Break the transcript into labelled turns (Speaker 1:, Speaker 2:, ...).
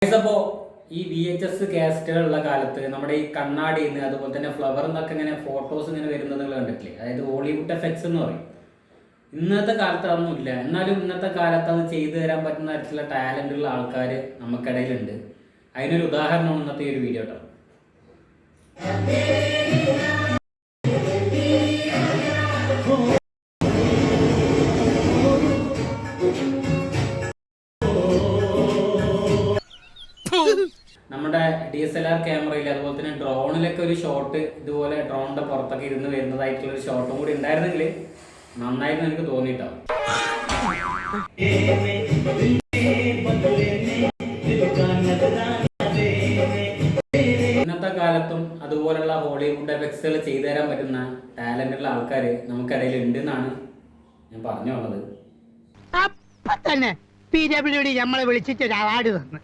Speaker 1: അപ്പോ ഈ VHS കാസറ്റുകളുള്ള കാലത്ത് നമ്മുടെ ഈ കണ്ണാടിയിൽ നിന്ന് അതുപോലെ തന്നെ ഫ്ലവർ എന്നൊക്കെ ഇങ്ങനെ ഫോട്ടോസ് ഇങ്ങനെ വരുന്നത് കണ്ടിട്ടില്ലേ? അതായത് ഹോളിവുഡ് എഫക്ട്സ് എന്ന് പറയും. ഇന്നത്തെ കാലത്ത് അതൊന്നും ഇല്ല. എന്നാലും ഇന്നത്തെ കാലത്ത് അത് ചെയ്തു തരാൻ പറ്റുന്ന തരത്തിലുള്ള ടാലന്റ് ഉള്ള ആൾക്കാർ നമുക്കിടയിലുണ്ട്. അതിനൊരു ഉദാഹരണമാണ് ഇന്നത്തെ ഈ ഒരു വീഡിയോ കേട്ടോ. നമ്മുടെ DSLR ക്യാമറയിൽ അതുപോലെ തന്നെ ഡ്രോണിലൊക്കെ ഒരു ഷോട്ട് ഇതുപോലെ ഡ്രോണിന്റെ പുറത്തൊക്കെ ഇരുന്ന് വരുന്നതായിട്ടുള്ള ഒരു ഷോട്ടും കൂടി ഉണ്ടായിരുന്നെങ്കിൽ നന്നായിരുന്നു എനിക്ക് തോന്നിയിട്ടോ. ഇന്നത്തെ കാലത്തും അതുപോലുള്ള ഹോളിവുഡ് എഫക്ട്സുകൾ ചെയ്തു തരാൻ പറ്റുന്ന ടാലന്റുള്ള ആൾക്കാർ നമുക്കിടയിൽ ഉണ്ട് എന്നാണ് ഞാൻ പറഞ്ഞു വന്നത്.
Speaker 2: അപ്പൊ തന്നെ PWD നമ്മളെ വിളിച്ചിട്ട് ഒരു അവാർഡ് തന്നു.